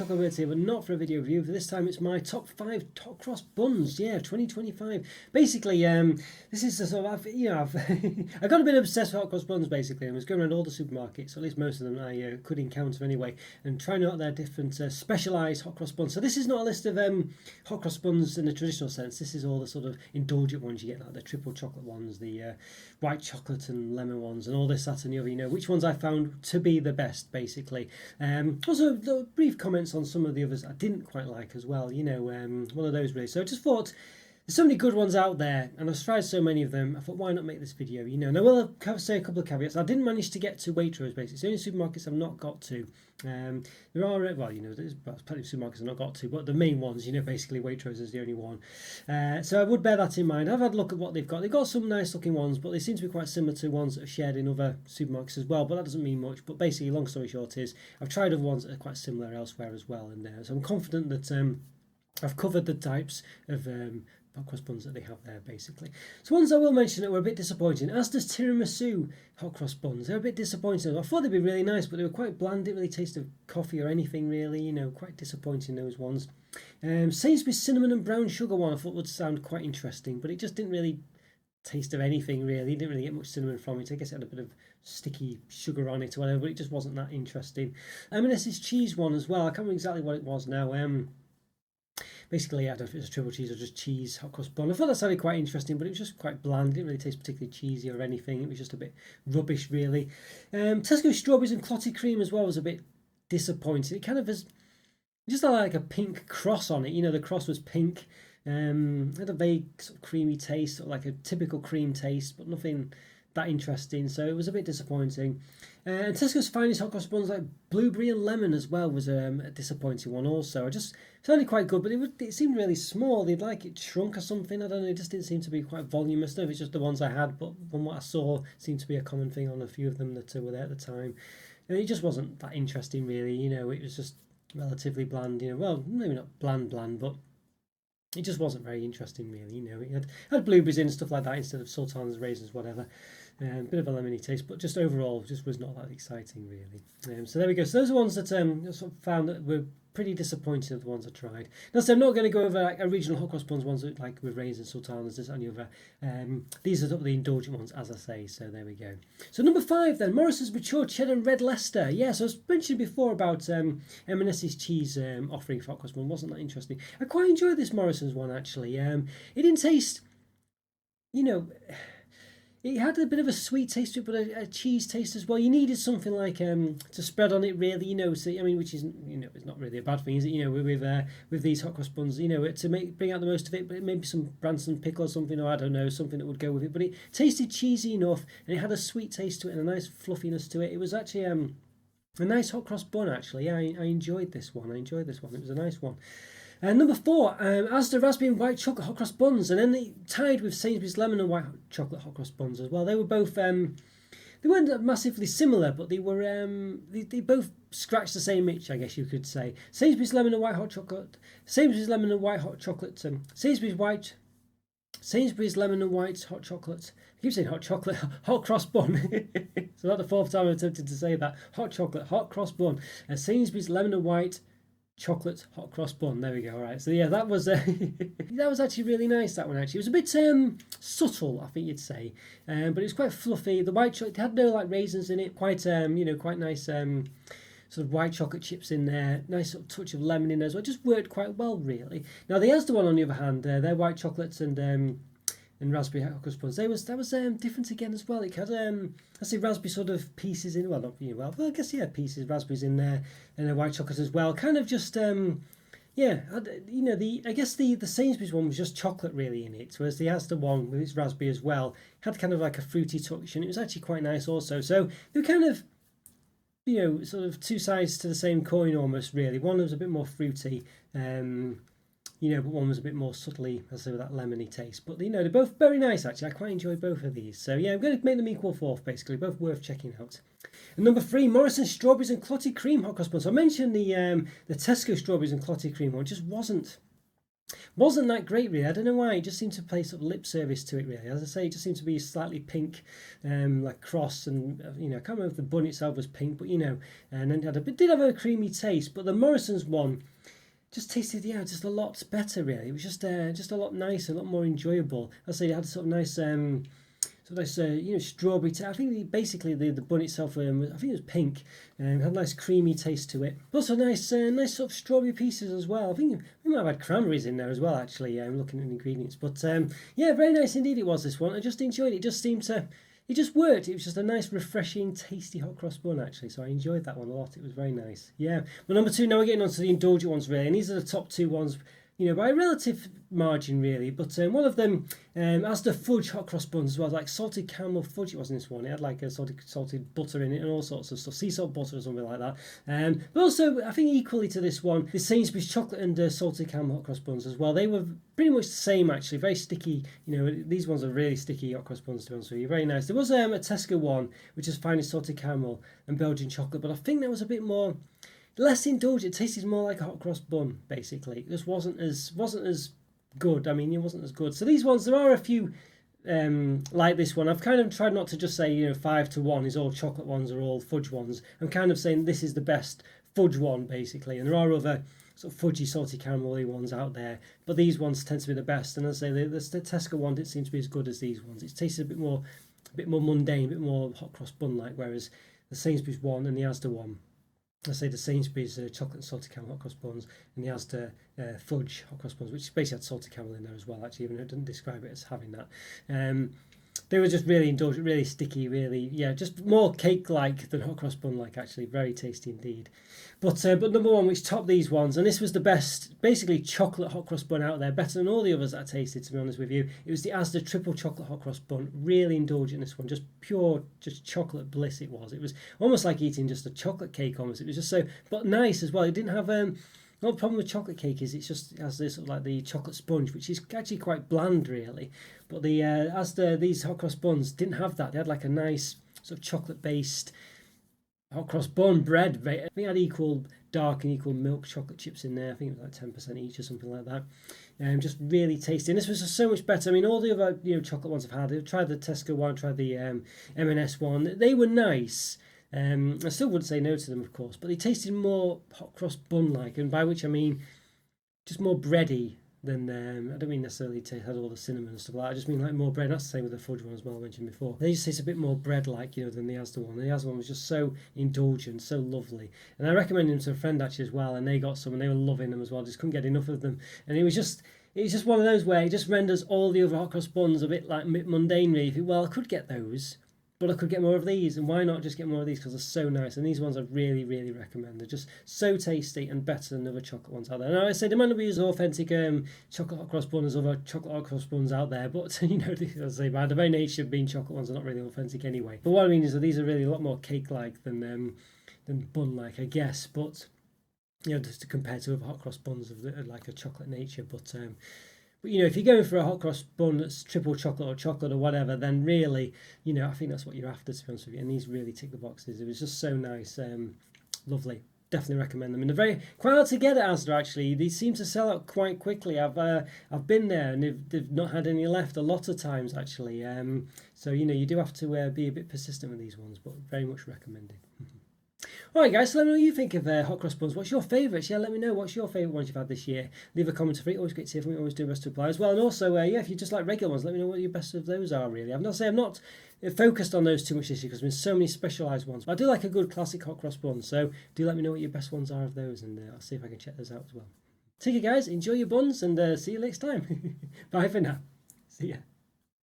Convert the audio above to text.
Roberto here, but not for a video review. For this time, it's my top 5 hot cross buns. Yeah, 2025. Basically, this is the sort of I got a bit obsessed with hot cross buns. Basically, I was going around all the supermarkets, at least most of them I could encounter anyway, and trying out their different specialised hot cross buns. So this is not a list of hot cross buns in the traditional sense. This is all the sort of indulgent ones you get, like the triple chocolate ones, the white chocolate and lemon ones, and all this, that, and the other. You know, which ones I found to be the best, basically. Also, brief comments on some of the others I didn't quite like as well. You know, one of those really. So I just thought, there's so many good ones out there, and I've tried so many of them. I thought, why not make this video? You know, and I will say a couple of caveats. I didn't manage to get to Waitrose, basically. It's the only supermarkets I've not got to. There are, well, you know, there's plenty of supermarkets I've not got to, but the main ones, you know, basically Waitrose is the only one. So I would bear that in mind. I've had a look at what they've got. They've got some nice looking ones, but they seem to be quite similar to ones that are shared in other supermarkets as well, but that doesn't mean much. But basically, long story short is, I've tried other ones that are quite similar elsewhere as well, and so I'm confident that I've covered the types of hot cross buns that they have there, basically. So ones I will mention that were a bit disappointing, as does tiramisu hot cross buns. They're a bit disappointing. I thought they'd be really nice, but they were quite bland. Didn't really taste of coffee or anything really. You know, quite disappointing, those ones. Sainsbury's cinnamon and brown sugar one I thought would sound quite interesting, but it just didn't really taste of anything really. Didn't really get much cinnamon from it. I guess it had a bit of sticky sugar on it or whatever, but it just wasn't that interesting. M&S's cheese one as well. I can't remember exactly what it was now. Basically, I don't know if it was a triple cheese or just cheese hot cross bun. I thought that sounded quite interesting, but it was just quite bland. It didn't really taste particularly cheesy or anything. It was just a bit rubbish, really. Tesco strawberries and clotted cream as well was a bit disappointing. It kind of has just had like a pink cross on it. You know, the cross was pink. Had a vague sort of creamy taste, sort of like a typical cream taste, but nothing that interesting, so it was a bit disappointing. And Tesco's finest hot cross buns, like blueberry and lemon as well, was a disappointing one also. It just sounded quite good, but it seemed really small. They'd like it shrunk or something, I don't know. It just didn't seem to be quite voluminous. I don't know if it's just the ones I had, but from what I saw, it seemed to be a common thing on a few of them that were there at the time. And it just wasn't that interesting really, you know. It was just relatively bland, you know. Well, maybe not bland, but it just wasn't very interesting really, you know. It had blueberries in and stuff like that instead of sultanas, raisins, whatever. Bit of a lemony taste, but just overall just was not that exciting really. So there we go. So those are ones that I sort of found that were pretty disappointing of the ones I tried. Now, so I'm not going to go over like original hot cross buns, ones that, like with raisins, sultanas, this and the other. These are sort of the indulgent ones, as I say. So there we go. So number 5 then, Morrison's Mature Cheddar and Red Leicester. Yeah, so I was mentioning before about M&S's cheese offering for hot cross bun. Wasn't that interesting? I quite enjoyed this Morrison's one actually. It didn't taste, you know. It had a bit of a sweet taste to it, but a cheese taste as well. You needed something like to spread on it, really, you know. So I mean, which isn't, you know, it's not really a bad thing, is it? You know, with these hot cross buns, you know, to bring out the most of it. But maybe some Branston pickle or something, or I don't know, something that would go with it. But it tasted cheesy enough, and it had a sweet taste to it and a nice fluffiness to it. It was actually a nice hot cross bun. Actually, yeah, I enjoyed this one. It was a nice one. And number 4, Asda raspberry and white chocolate hot cross buns, and then they tied with Sainsbury's lemon and white chocolate hot cross buns as well. They were both they weren't massively similar, but they were they both scratched the same itch, I guess you could say. Sainsbury's lemon and white hot chocolate, Sainsbury's lemon and white hot chocolate, Sainsbury's lemon and white hot chocolate. I keep saying hot chocolate, hot cross bun. So that's the 4th time I've attempted to say that. Hot chocolate, hot cross bun. Sainsbury's lemon and white chocolate hot cross bun. There we go. All right. So yeah, that was that was actually really nice. That one actually, it was a bit subtle, I think you'd say, but it was quite fluffy. The white chocolate had no like raisins in it. Quite you know, quite nice sort of white chocolate chips in there. Nice sort of touch of lemon in there as well. It just worked quite well really. Now the Asda one on the other hand, their white chocolates and raspberry hot cross buns, that was different again as well. It had I say raspberry sort of pieces in, well, not, you know, well I guess yeah, pieces, raspberries in there, and a white chocolate as well. Kind of just yeah, you know, I guess the Sainsbury's one was just chocolate really in it, whereas the Asda one with its raspberry as well had kind of like a fruity touch, and it was actually quite nice also. So they were kind of, you know, sort of two sides to the same coin almost really. One was a bit more fruity, you know, but one was a bit more subtly, as I say, with that lemony taste. But, you know, they're both very nice, actually. I quite enjoyed both of these. So, yeah, I'm going to make them equal 4th, basically. Both worth checking out. And number 3, Morrison's Strawberries and Clotted Cream hot cross buns. So I mentioned the Tesco Strawberries and Clotted Cream one. Just wasn't wasn't that great really. I don't know why. It just seemed to play sort of lip service to it really. As I say, it just seemed to be slightly pink, like cross, and I can't remember if the bun itself was pink, but and then it did have a creamy taste. But the Morrison's one just tasted just a lot better really. It was just a lot nicer, a lot more enjoyable. I say it had a sort of nice strawberry. I think basically the bun itself, I think it was pink, and had a nice creamy taste to it. But also nice sort of strawberry pieces as well. I think we might have had cranberries in there as well. Actually, I'm looking at the ingredients. But yeah, very nice indeed. It was this one. I just enjoyed it. It just seemed to. It just worked. It was just a nice, refreshing, tasty hot cross bun, actually. So I enjoyed that one a lot. It was very nice. Yeah. Well, number two, now we're getting on to the indulgent ones, really. And these are the top two ones, by a relative margin, really. But one of them has the fudge hot cross buns as well, like salted caramel fudge. It wasn't this one. It had like a salted butter in it and all sorts of stuff, sea salt butter or something like that. But also, I think equally to this one, the Sainsbury's chocolate and salted caramel hot cross buns as well. They were pretty much the same, actually. Very sticky. These ones are really sticky hot cross buns, to be honest with you. Very nice. There was a Tesco one, which is finely salted caramel and Belgian chocolate, but I think that was a bit more. Less indulgent. It tasted more like a hot cross bun, basically. It just wasn't as good. I mean, it wasn't as good. So these ones, there are a few like this one. I've kind of tried not to just say 5-1 is all chocolate ones or all fudge ones. I'm kind of saying this is the best fudge one, basically. And there are other sort of fudgy, salty, caramelly ones out there, but these ones tend to be the best. And as I say, the Tesco one didn't seem to be as good as these ones. It tasted a bit more mundane, a bit more hot cross bun like, whereas the Sainsbury's one and the Asda one. I say the Sainsbury's chocolate and salted caramel hot cross buns, and the Asda fudge hot cross buns, which basically had salted caramel in there as well, actually, even though it didn't describe it as having that. They were just really indulgent, really sticky, really, just more cake-like than hot cross bun-like, actually. Very tasty indeed. But number one, which topped these ones, and this was the best, basically, chocolate hot cross bun out there, better than all the others that I tasted, to be honest with you. It was the Asda triple chocolate hot cross bun. Really indulgent, this one. Just pure, just chocolate bliss it was. It was almost like eating just a chocolate cake, almost. It was just so, but nice as well. It didn't have, the problem with chocolate cake is it has this sort of like the chocolate sponge, which is actually quite bland, really. But these hot cross buns didn't have that. They had like a nice sort of chocolate-based hot cross bun bread. I think it had equal dark and equal milk chocolate chips in there. I think it was like 10% each or something like that. Just really tasty. And this was just so much better. I mean, all the other chocolate ones I've had. I've tried the Tesco one, tried the M&S one. They were nice. I still wouldn't say no to them, of course, but they tasted more hot cross bun-like, and by which I mean just more bready than, I don't mean necessarily to had all the cinnamon and stuff like that. I just mean like more bread. That's the same with the fudge one as well, I mentioned before. They just taste a bit more bread-like, than the Asda one. The Asda one was just so indulgent, so lovely. And I recommended them to a friend actually as well, and they got some and they were loving them as well. Just couldn't get enough of them. And it was just one of those where it just renders all the other hot cross buns a bit like mundane, really. Well, I could get those, but I could get more of these, and why not just get more of these, because they're so nice. And these ones I really, really recommend. They're just so tasty and better than other chocolate ones out there. Now, I say they might not be as authentic chocolate hot cross bun as other chocolate hot cross buns out there, but, as I say, by the very nature of being chocolate ones, are not really authentic anyway. But what I mean is that these are really a lot more cake-like than bun-like, I guess. But, just to compare to other hot cross buns of like a chocolate nature. But if you're going for a hot cross bun that's triple chocolate or whatever, then really, I think that's what you're after, to be honest with you. And these really tick the boxes. It was just so nice, lovely. Definitely recommend them. And they're quite hard to get at Asda, actually. They seem to sell out quite quickly. I've been there and they've not had any left a lot of times, actually. So you do have to be a bit persistent with these ones, but very much recommended. Alright guys, so let me know what you think of hot cross buns. What's your favourites? Yeah, let me know what's your favourite ones you've had this year. Leave a comment for it. Always great to hear from you. Always do best to reply as well. And also, if you just like regular ones, let me know what your best of those are, really. I'm not focused on those too much this year because there's been so many specialised ones. But I do like a good classic hot cross bun, so do let me know what your best ones are of those, and I'll see if I can check those out as well. Take care guys, enjoy your buns, and see you next time. Bye for now. See ya.